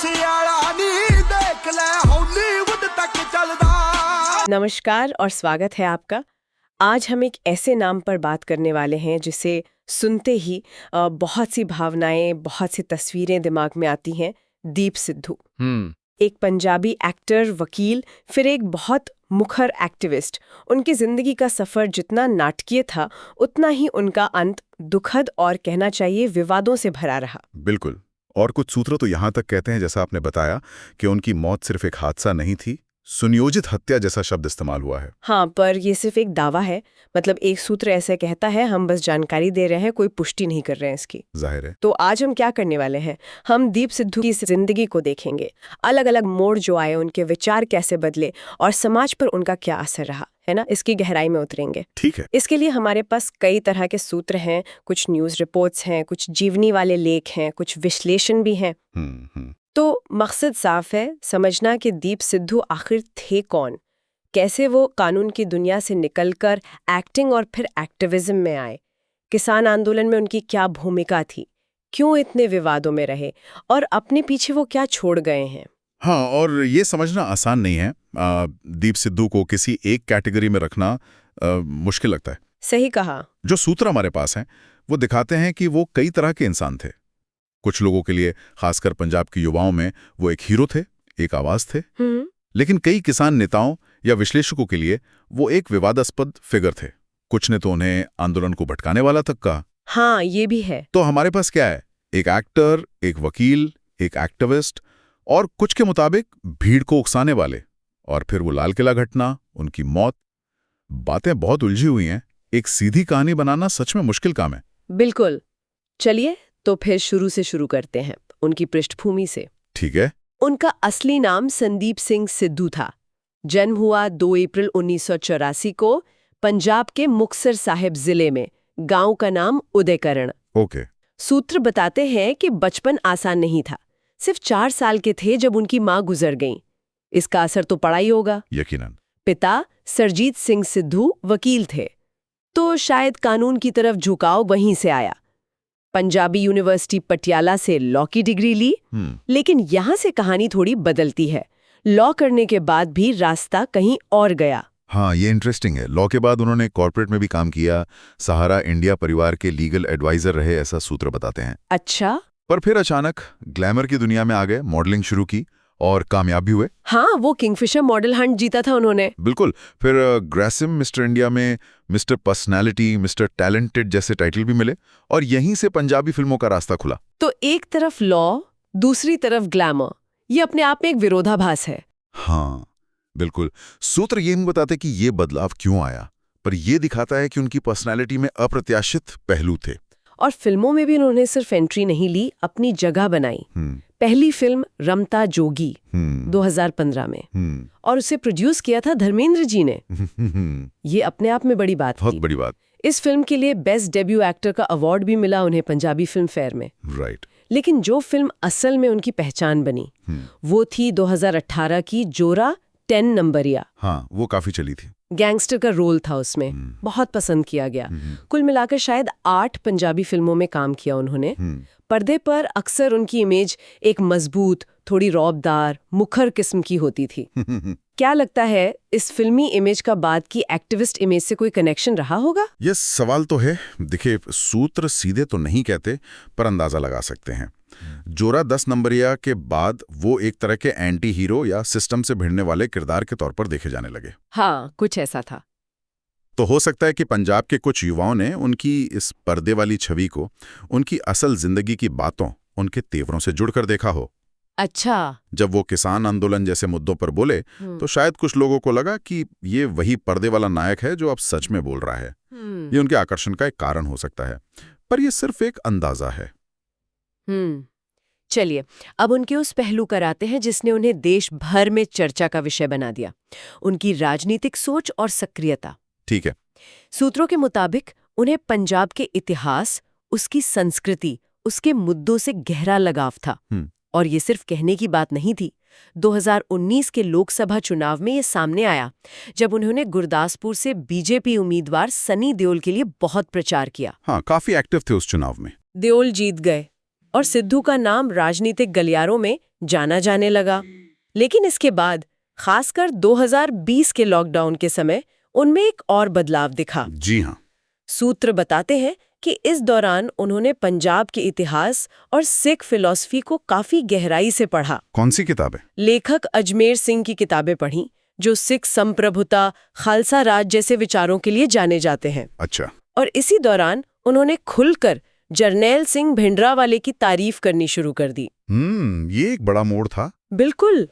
सियाड़ा नी देख ले हॉलीवुड तक चलदा। नमस्कार और स्वागत है आपका। आज हम एक ऐसे नाम पर बात करने वाले हैं जिसे सुनते ही बहुत सी भावनाएं, बहुत सी तस्वीरें दिमाग में आती हैं। दीप सिद्धू, एक पंजाबी एक्टर, वकील, फिर एक बहुत मुखर एक्टिविस्ट। उनकी जिंदगी का सफर जितना नाटकीय था, उतना ही उनका अंत दुखद और कहना चाहिए विवादों से भरा रहा। बिल्कुल। और कुछ सूत्र तो यहाँ तक कहते हैं, जैसा आपने बताया, कि उनकी मौत सिर्फ एक हादसा नहीं थी, सुनियोजित हत्या जैसा शब्द इस्तेमाल हुआ है। हाँ, पर ये सिर्फ एक दावा है। मतलब एक सूत्र ऐसे कहता है, हम बस जानकारी दे रहे हैं, कोई पुष्टि नहीं कर रहे हैं इसकी। जाहिर है। तो आज हम क्या करने वाले हैं? हम दीप सिद्धू की जिंदगी को देखेंगे, अलग अलग मोड़ जो आए, उनके विचार कैसे बदले और समाज पर उनका क्या असर रहा, है ना? इसकी गहराई में उतरेंगे। ठीक है। इसके लिए हमारे पास कई तरह के सूत्र हैं, कुछ न्यूज रिपोर्ट्स हैं, कुछ जीवनी वाले लेख हैं, कुछ विश्लेषण भी हैं। तो मकसद साफ है, समझना कि दीप सिद्धू आखिर थे कौन, कैसे वो कानून की दुनिया से निकलकर एक्टिंग और फिर एक्टिविज्म में आए, किसान आंदोलन में उनकी क्या भूमिका थी, क्यों इतने विवादों में रहे और अपने पीछे वो क्या छोड़ गए हैं। हाँ, और ये समझना आसान नहीं है। दीप सिद्धू को किसी एक कैटेगरी में रखना मुश्किल लगता है। सही कहा। जो सूत्र हमारे पास हैं वो दिखाते हैं कि वो कई तरह के इंसान थे। कुछ लोगों के लिए, खासकर पंजाब के युवाओं में, वो एक हीरो थे, एक आवाज थे। लेकिन कई किसान नेताओं या विश्लेषकों के लिए वो एक विवादास्पद फिगर थे। कुछ ने तो उन्हें आंदोलन को भटकाने वाला तक कहा। हाँ, ये भी है। तो हमारे पास क्या है? एक एक्टर, एक वकील, एक एक्टिविस्ट और कुछ के मुताबिक भीड़ को उकसाने वाले। और फिर वो लाल किला घटना, उनकी मौत। बातें बहुत उलझी हुई हैं। एक सीधी कहानी बनाना सच में मुश्किल काम है। बिल्कुल। चलिए तो फिर शुरू से शुरू करते हैं, उनकी पृष्ठभूमि से। ठीक है। उनका असली नाम संदीप सिंह सिद्धू था। जन्म हुआ 2 अप्रैल 1984 को पंजाब के मुक्तसर साहिब जिले में। गांव का नाम उदयकरण। ओके। सूत्र बताते हैं कि बचपन आसान नहीं था। सिर्फ 4 साल के थे जब उनकी मां गुजर गईं। इसका असर तो पड़ा ही होगा। यकीनन। पिता सरजीत सिंह सिद्धू वकील थे, तो शायद कानून की तरफ झुकाव वहीं से आया। पंजाबी यूनिवर्सिटी पटियाला से लॉ की डिग्री ली। लेकिन यहां से कहानी थोड़ी बदलती है। लॉ करने के बाद भी रास्ता कहीं और गया। हाँ, ये इंटरेस्टिंग है। लॉ के बाद उन्होंने कॉर्पोरेट में भी काम किया, सहारा इंडिया परिवार के लीगल एडवाइजर रहे, ऐसा सूत्र बताते हैं। अच्छा। पर फिर अचानक ग्लैमर की दुनिया में आ गए, मॉडलिंग शुरू की और कामयाब भी हुए। हाँ, वो किंगफिशर मॉडल हंट जीता था उन्होंने। बिल्कुल। फिर ग्रेसिम मिस्टर इंडिया में मिस्टर पर्सनैलिटी, मिस्टर टैलेंटेड जैसे टाइटल भी मिले और यहीं से पंजाबी फिल्मों का रास्ता खुला। तो एक तरफ लॉ, दूसरी तरफ ग्लैमर, ये अपने आप में एक विरोधाभास है। हाँ बिल्कुल। सूत्र ये नहीं बताते कि ये बदलाव क्यों आया, पर ये दिखाता है कि उनकी पर्सनैलिटी में अप्रत्याशित पहलू थे। और फिल्मों में भी उन्होंने सिर्फ एंट्री नहीं ली, अपनी जगह बनाई। पहली फिल्म रमता जोगी 2015 में, और उसे प्रोड्यूस किया था धर्मेंद्र जी ने। ये अपने आप में बड़ी बात बहुत थी। बड़ी बात। इस फिल्म के लिए बेस्ट डेब्यू एक्टर का अवार्ड भी मिला उन्हें पंजाबी फिल्म फेयर में। राइट। लेकिन जो फिल्म असल में उनकी पहचान बनी, वो थी 2018 की जोरा 10 नंबरिया। हाँ, वो काफी चली थी। गैंगस्टर का रोल था उसमें, बहुत पसंद किया गया। कुल मिलाकर शायद 8 पंजाबी फिल्मों में काम किया उन्होंने। पर्दे पर अक्सर उनकी इमेज एक मजबूत, थोड़ी रौबदार, मुखर किस्म की होती थी। क्या लगता है, इस फिल्मी इमेज का बाद की एक्टिविस्ट इमेज से कोई कनेक्शन रहा होगा? ये सवाल तो है। देखिए, सूत्र सीधे तो नहीं कहते, पर अंदाजा लगा सकते हैं। जोरा 10 नंबरिया के बाद वो एक तरह के एंटी हीरो या सिस्टम से भिड़ने वाले किरदार के तौर पर देखे जाने लगे। हाँ, कुछ ऐसा था। तो हो सकता है कि पंजाब के कुछ युवाओं ने उनकी इस पर्दे वाली छवि को उनकी असल जिंदगी की बातों, उनके तेवरों से जुड़कर देखा हो। अच्छा। जब वो किसान आंदोलन जैसे मुद्दों पर बोले, तो शायद कुछ लोगों को लगा कि ये वही पर्दे वाला नायक है जो अब सच में बोल रहा है। ये उनके आकर्षण का एक कारण हो सकता है, पर यह सिर्फ एक अंदाजा है। चलिए, अब उनके उस पहलू पर आते हैं जिसने उन्हें देश भर में चर्चा का विषय बना दिया, उनकी राजनीतिक सोच और सक्रियता। ठीक है। सूत्रों के मुताबिक उन्हें पंजाब के इतिहास, उसकी संस्कृति, उसके मुद्दों से गहरा लगाव था। और ये सिर्फ कहने की बात नहीं थी। 2019 के लोकसभा चुनाव में ये सामने आया, जब उन्होंने गुरदासपुर से बीजेपी उम्मीदवार सनी देओल के लिए बहुत प्रचार किया। हाँ, काफी एक्टिव थे उस चुनाव में। देओल जीत गए, और सिद्धू का नाम राजनीतिक गलियारों में जाना जाने लगा। लेकिन इसके बाद खासकर 2020 के लॉकडाउन के समय उनमें एक और बदलाव दिखा। जी हाँ। सूत्र बताते हैं कि इस दौरान उन्होंने पंजाब के इतिहास और सिख फिलॉसफी को काफी गहराई से पढ़ा। कौन सी किताबें? लेखक अजमेर सिंह की किताबें पढ़ी, जो सिख संप्रभुता, खालसा राज जैसे विचारों के लिए जाने जाते हैं। अच्छा। और इसी दौरान उन्होंने खुलकर जरनैल सिंह भिंडरावाले की तारीफ करनी शुरू कर दी। ये एक बड़ा मोड़ था। बिल्कुल।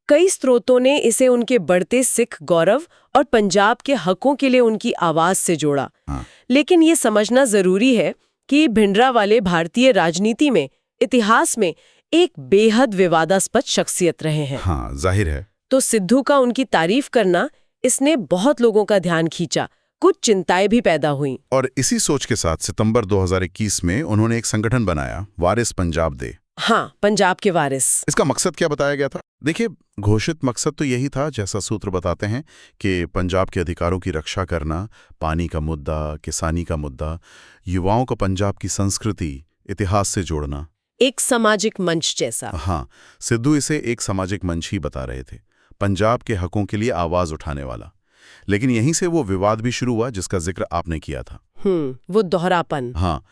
कई स्रोतों ने इसे उनके बढ़ते सिख गौरव और पंजाब के हकों के लिए उनकी आवाज से जोड़ा। हाँ। लेकिन ये समझना जरूरी है कि भिंडरावाले भारतीय राजनीति में, इतिहास में एक बेहद विवादास्पद शख्सियत रहे हैं। हाँ, जाहिर है। तो सिद्धू का उनकी तारीफ करना, इसने बहुत लोगों का ध्यान खींचा, कुछ चिंताएं भी पैदा हुई। और इसी सोच के साथ सितंबर 2021 में उन्होंने एक संगठन बनाया, वारिस पंजाब दे। हाँ, पंजाब के वारिस। इसका मकसद क्या बताया गया था? देखिए, घोषित मकसद तो यही था, जैसा सूत्र बताते हैं, कि पंजाब के अधिकारों की रक्षा करना, पानी का मुद्दा, किसानी का मुद्दा, युवाओं को पंजाब की संस्कृति, इतिहास से जोड़ना। एक सामाजिक मंच जैसा। हाँ, सिद्धू इसे एक सामाजिक मंच ही बता रहे थे, पंजाब के हकों के लिए आवाज उठाने वाला। लेकिन यहीं से वो विवाद भी शुरू हुआ जिसका जिक्र आपने किया था। वो दोहरापन। हाँ,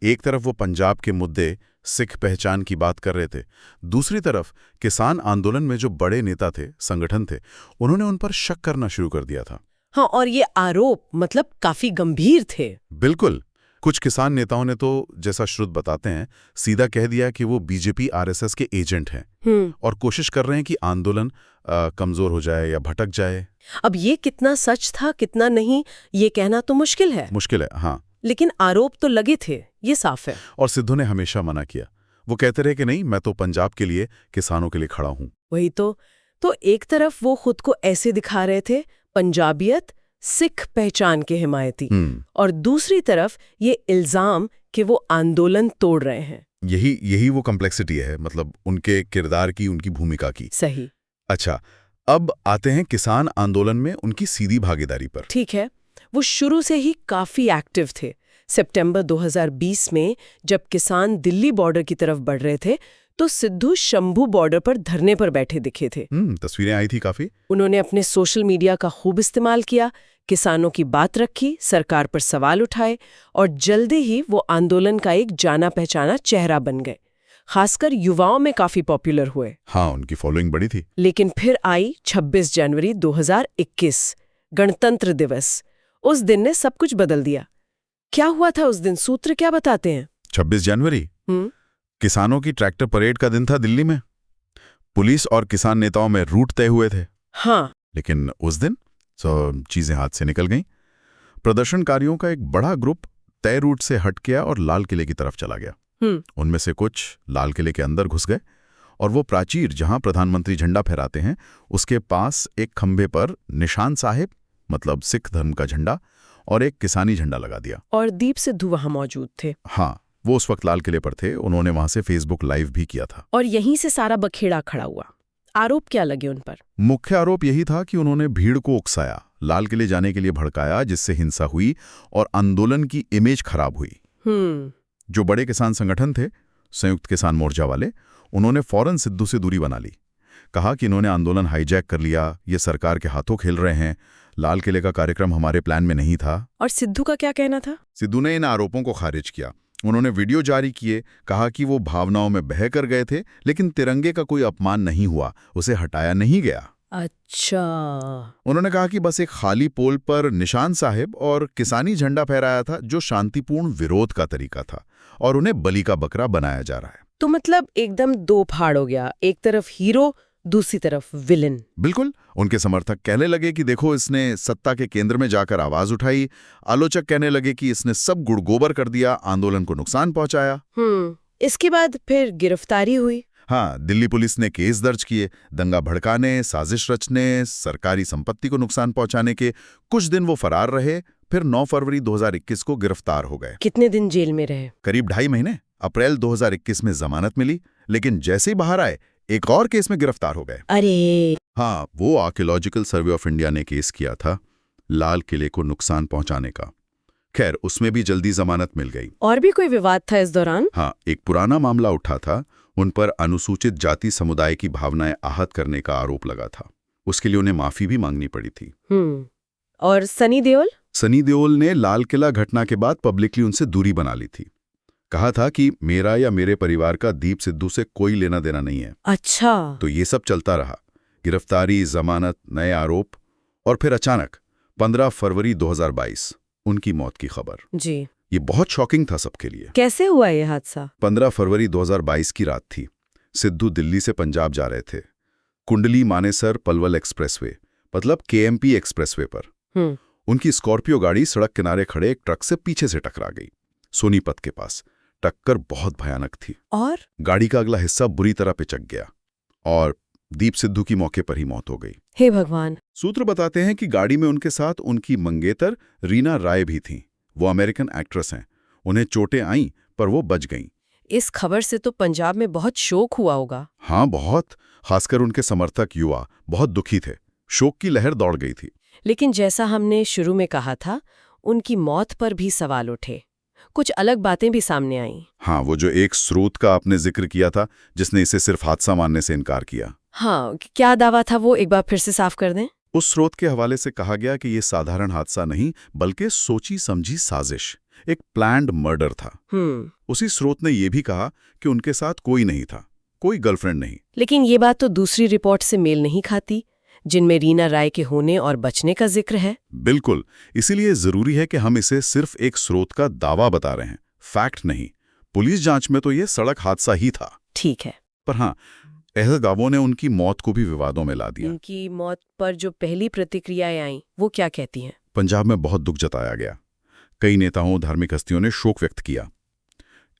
एक तरफ वो पंजाब के मुद्दे, सिख पहचान की बात कर रहे थे, दूसरी तरफ किसान आंदोलन में जो बड़े नेता थे, संगठन थे, उन्होंने उन पर शक करना शुरू कर दिया था। हाँ, और ये आरोप मतलब काफी गंभीर थे। बिल्कुल। कुछ किसान नेताओं ने तो, जैसा श्रुत बताते हैं, सीधा कह दिया कि वो बीजेपी आरएसएस के एजेंट हैं और कोशिश कर रहे हैं कि आंदोलन कमजोर हो जाए या भटक जाए। अब ये कितना सच था, कितना नहीं, ये कहना तो मुश्किल है। मुश्किल है, हाँ। लेकिन आरोप तो लगे थे, ये साफ है। और सिद्धू ने हमेशा मना किया। वो कहते रहे कि नहीं, मैं तो पंजाब के लिए, किसानों के लिए खड़ा हूं। वही तो एक तरफ वो खुद को ऐसे दिखा रहे थे, पंजाबियत, सिख पहचान के हिमायती, और दूसरी तरफ ये इल्जाम कि वो आंदोलन तोड़ रहे हैं। यही वो कॉम्प्लेक्सिटी है, मतलब उनके किरदार की, उनकी भूमिका की। सही। अच्छा, अब आते हैं किसान आंदोलन में उनकी सीधी भागीदारी पर। ठीक है। वो शुरू से ही काफी एक्टिव थे। सितंबर 2020 में जब किसान दिल्ली बॉर्डर की तरफ बढ़ रहे थे, तो सिद्धू शंभू बॉर्डर पर धरने पर बैठे दिखे थे। तस्वीरें आई थी काफी। उन्होंने अपने सोशल मीडिया का खूब इस्तेमाल किया, किसानों की बात रखी, सरकार पर सवाल उठाए, और जल्दी ही वो आंदोलन का एक जाना पहचाना चेहरा बन गए। खासकर युवाओं में काफी पॉपुलर हुए। हाँ, उनकी फॉलोइंग बड़ी थी। लेकिन फिर आई 26 जनवरी 2021, गणतंत्र दिवस। उस दिन ने सब कुछ बदल दिया। क्या हुआ था उस दिन, सूत्र क्या बताते हैं? 26 जनवरी किसानों की ट्रैक्टर परेड का दिन था दिल्ली में। पुलिस और किसान नेताओं में रूट तय हुए थे। हाँ। लेकिन उस दिन चीजें हाथ से निकल गईं। प्रदर्शनकारियों का एक बड़ा ग्रुप तय रूट से हट गया और लाल किले की तरफ चला गया। उनमें से कुछ लाल किले के अंदर घुस गए और वो प्राचीर जहां प्रधानमंत्री झंडा फहराते हैं, उसके पास एक खंभे पर निशान साहिब, मतलब सिख धर्म का झंडा, और एक किसानी झंडा लगा दिया। और दीप सिद्धू वहां मौजूद थे। हाँ, वो उस वक्त लाल किले पर थे। उन्होंने वहां से फेसबुक लाइव भी किया था। और यहीं से सारा बखेड़ा खड़ा हुआ। आरोप क्या लगे उन पर? मुख्य आरोप यही था कि उन्होंने भीड़ को उकसाया, लाल किले जाने के लिए भड़काया, जिससे हिंसा हुई और आंदोलन की इमेज खराब हुई। जो बड़े किसान संगठन थे, संयुक्त किसान मोर्चा वाले, उन्होंने फौरन सिद्धू से दूरी बना ली। कहा कि इन्होंने आंदोलन हाईजैक कर लिया, ये सरकार के हाथों खेल रहे हैं, लाल किले का कार्यक्रम हमारे प्लान में नहीं था। और सिद्धू का क्या कहना था? सिद्धू ने इन आरोपों को खारिज किया। उन्होंने वीडियो जारी किए, कहा कि वो भावनाओं में बह कर गए थे, लेकिन तिरंगे का कोई अपमान नहीं हुआ, उसे हटाया नहीं गया। अच्छा। उन्होंने कहा कि बस एक खाली पोल पर निशान साहिब और किसानी झंडा फहराया था, जो शांतिपूर्ण विरोध का तरीका था, और उन्हें बलि का बकरा बनाया जा रहा है। तो मतलब एकदम दो फाड़ हो गया, एक तरफ हीरो, दूसरी तरफ विलन। बिल्कुल। उनके समर्थक कहने लगे कि देखो, इसने सत्ता के केंद्र में जाकर आवाज उठाई। आलोचक कहने लगे कि इसने सब गुड़ गोबर कर दिया, आंदोलन को नुकसान पहुंचाया। इसके बाद फिर गिरफ्तारी हुई। हाँ, दिल्ली पुलिस ने केस दर्ज किए, दंगा भड़काने, साजिश रचने, सरकारी संपत्ति को नुकसान पहुंचाने के। कुछ दिन वो फरार रहे, फिर 9 फरवरी 2021 को गिरफ्तार हो गए। कितने दिन जेल में रहे? करीब 2.5 महीने। अप्रैल 2021 में जमानत मिली, लेकिन जैसे ही बाहर आए, एक और केस में गिरफ्तार हो गए। अरे! हाँ, वो आर्कियोलॉजिकल सर्वे ऑफ इंडिया ने केस किया था, लाल किले को नुकसान पहुंचाने का। खैर उसमें भी जल्दी जमानत मिल गई। और भी कोई विवाद था इस दौरान? हाँ, एक पुराना मामला उठा था। उन पर अनुसूचित जाति समुदाय की भावनाएं आहत करने का आरोप लगा था। उसके लिए उन्हें माफी भी मांगनी पड़ी थी। और सनी देओल? सनी देओल ने लाल किला घटना के बाद पब्लिकली उनसे दूरी बना ली थी। कहा था कि मेरा या मेरे परिवार का दीप सिद्धू से कोई लेना देना नहीं है। अच्छा। तो ये सब चलता रहा। गिरफ्तारी, जमानत, नए आरोप, और फिर अचानक 15 फरवरी 2022 उनकी मौत की खबर। जी। ये बहुत शॉकिंग था सबके लिए। कैसे हुआ ये हादसा? 15 फरवरी 2022 की रात थी। सिद्धू दिल्ली से पंजाब जा रहे थे, कुंडली मानेसर पलवल एक्सप्रेसवे, मतलब केएमपी एक्सप्रेसवे पर। उनकी स्कॉर्पियो गाड़ी सड़क किनारे खड़े एक ट्रक से पीछे से टकरा गई, सोनीपत के पास। टक्कर बहुत भयानक थी और गाड़ी का अगला हिस्सा बुरी तरह पिचक गया और दीप सिद्धू की मौके पर ही मौत हो गई। हे भगवान। सूत्र बताते हैं कि गाड़ी में उनके साथ उनकी मंगेतर रीना राय भी थीं। वो अमेरिकन एक्ट्रेस हैं। उन्हें चोटें आईं पर वो बच गईं। इस खबर से तो पंजाब में बहुत शोक हुआ होगा। हाँ, बहुत। खासकर उनके समर्थक युवा बहुत दुखी थे। शोक की लहर दौड़ गई थी। लेकिन जैसा हमने शुरू में कहा था, उनकी मौत पर भी सवाल उठे। कुछ अलग बातें भी सामने आईं। हाँ, वो जो एक स्रोत का आपने जिक्र किया था जिसने इसे सिर्फ हादसा मानने से इनकार किया। हाँ, क्या दावा था वो एक बार फिर से साफ कर दें? उस स्रोत के हवाले से कहा गया कि ये साधारण हादसा नहीं बल्कि सोची समझी साजिश, एक प्लान्ड मर्डर था। उसी स्रोत ने यह भी कहा कि उनके साथ कोई नहीं था, कोई गर्लफ्रेंड नहीं। लेकिन ये बात तो दूसरी रिपोर्ट से मेल नहीं खाती, जिनमें रीना राय के होने और बचने का जिक्र है। बिल्कुल, इसीलिए जरूरी है कि हम इसे सिर्फ एक स्रोत का दावा बता रहे हैं, फैक्ट नहीं। पुलिस जांच में तो ये सड़क हादसा ही था। ठीक है। पर हाँ, एहगावों ने उनकी मौत को भी विवादों में ला दिया। उनकी मौत पर जो पहली प्रतिक्रियाएं आईं, वो क्या कहती हैं? पंजाब में बहुत दुख जताया गया। कई नेताओं, धार्मिक हस्तियों ने शोक व्यक्त किया।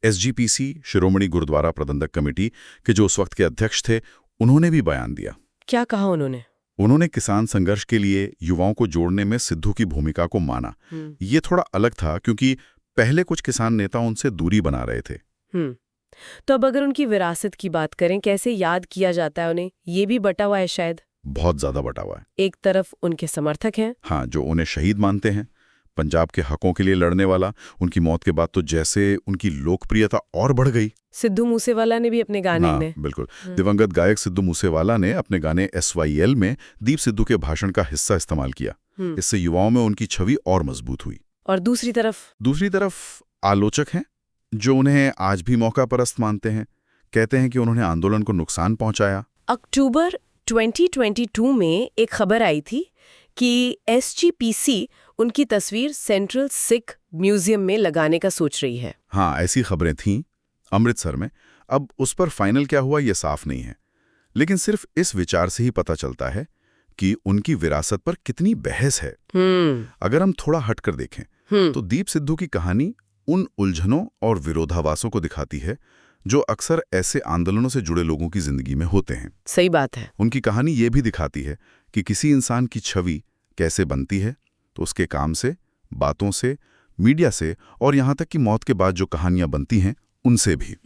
एसजीपीसी, शिरोमणि गुरुद्वारा प्रबंधक कमेटी के जो उस वक्त के अध्यक्ष थे, उन्होंने भी बयान दिया। क्या कहा उन्होंने? उन्होंने किसान संघर्ष के लिए युवाओं को जोड़ने में सिद्धू की भूमिका को माना। ये थोड़ा अलग था क्योंकि पहले कुछ किसान नेता उनसे दूरी बना रहे थे। तो अब अगर उनकी विरासत की बात करें, कैसे याद किया जाता है उन्हें? ये भी बटा हुआ है शायद। बहुत ज्यादा बटा हुआ है। एक तरफ उनके समर्थक हैं, हाँ, जो उन्हें शहीद मानते हैं, पंजाब के हकों के लिए लड़ने वाला। उनकी मौत के बाद तो जैसे उनकी लोकप्रियता और बढ़ गई। सिद्धू मूसेवाला ने भी अपने गाने में। बिल्कुल, दिवंगत गायक सिद्धू मूसेवाला ने अपने गाने SYL में दीप सिद्धू के भाषण का हिस्सा इस्तेमाल किया। इससे युवाओं में उनकी छवि और मजबूत हुई। और दूसरी तरफ आलोचक हैं जो उन्हें आज भी मौका परस्त मानते हैं। कहते हैं कि उन्होंने आंदोलन को नुकसान पहुंचाया। अक्टूबर 2022 में एक खबर आई थी कि SGPC उनकी तस्वीर सेंट्रल सिख म्यूजियम में लगाने का सोच रही है। हाँ, ऐसी खबरें थीं अमृतसर में। अब उस पर फाइनल क्या हुआ ये साफ नहीं है, लेकिन सिर्फ इस विचार से ही पता चलता है कि उनकी विरासत पर कितनी बहस है। अगर हम थोड़ा हटकर देखें तो दीप सिद्धू की कहानी उन उलझनों और विरोधाभासों को दिखाती है जो अक्सर ऐसे आंदोलनों से जुड़े लोगों की जिंदगी में होते हैं। सही बात है। उनकी कहानी ये भी दिखाती है कि किसी इंसान की छवि कैसे बनती है, तो उसके काम से, बातों से, मीडिया से, और यहाँ तक कि मौत के बाद जो कहानियां बनती हैं उनसे भी।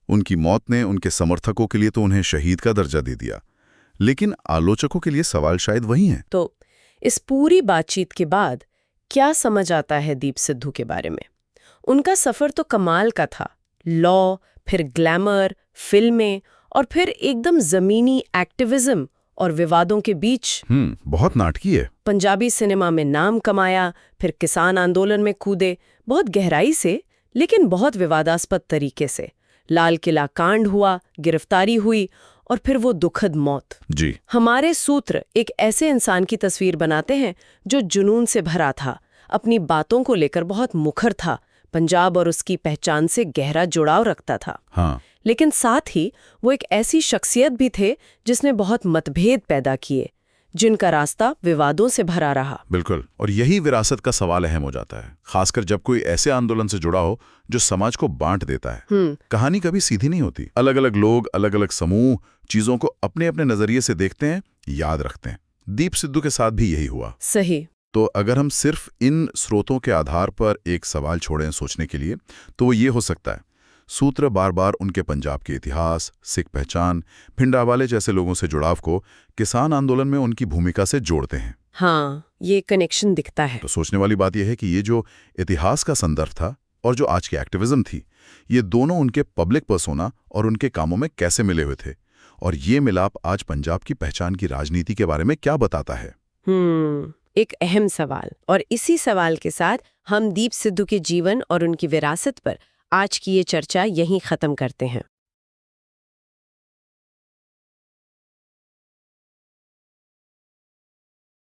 उनकी मौत ने उनके समर्थकों के लिए तो उन्हें शहीद का दर्जा दे दिया, लेकिन आलोचकों के लिए सवाल शायद वही है। तो इस पूरी बातचीत के बाद क्या समझ आता है दीप सिद्धू के बारे में? उनका सफर तो कमाल का था। लॉ, फिर ग्लैमर, फिल्में, और फिर एकदम जमीनी एक्टिविज्म और विवादों के बीच बहुत नाटकीय है। पंजाबी सिनेमा में नाम कमाया, फिर किसान आंदोलन में कूदे, बहुत गहराई से लेकिन बहुत विवादास्पद तरीके से। लाल किला कांड हुआ, गिरफ्तारी हुई, और फिर वो दुखद मौत। जी। हमारे सूत्र एक ऐसे इंसान की तस्वीर बनाते हैं जो जुनून से भरा था, अपनी बातों को लेकर बहुत मुखर था, पंजाब और उसकी पहचान से गहरा जुड़ाव रखता था। हाँ। लेकिन साथ ही वो एक ऐसी शख्सियत भी थे जिसने बहुत मतभेद पैदा किए, जिनका रास्ता विवादों से भरा रहा। बिल्कुल, और यही विरासत का सवाल अहम हो जाता है, खासकर जब कोई ऐसे आंदोलन से जुड़ा हो जो समाज को बांट देता है। कहानी कभी सीधी नहीं होती। अलग अलग लोग, अलग अलग समूह चीजों को अपने अपने नजरिए से देखते हैं, याद रखते हैं। दीप सिद्धू के साथ भी यही हुआ। सही। तो अगर हम सिर्फ इन स्रोतों के आधार पर एक सवाल छोड़ें सोचने के लिए, तो वो ये हो सकता है, सूत्र बार बार उनके पंजाब के इतिहास, सिख पहचान, भिंडरावाले जैसे लोगों से जुड़ाव को किसान आंदोलन में उनकी भूमिका से जोड़ते हैं। हाँ, ये कनेक्शन दिखता है। तो सोचने वाली बात यह है कि ये जो इतिहास का संदर्भ था और जो आज की एक्टिविज्म थी, ये दोनों उनके पब्लिक पर्सोना और उनके कामों में कैसे मिले हुए थे, और ये मिलाप आज पंजाब की पहचान की राजनीति के बारे में क्या बताता है? एक अहम सवाल। और इसी सवाल के साथ हम दीप सिद्धू के जीवन और उनकी विरासत पर आज की ये चर्चा यहीं खत्म करते हैं।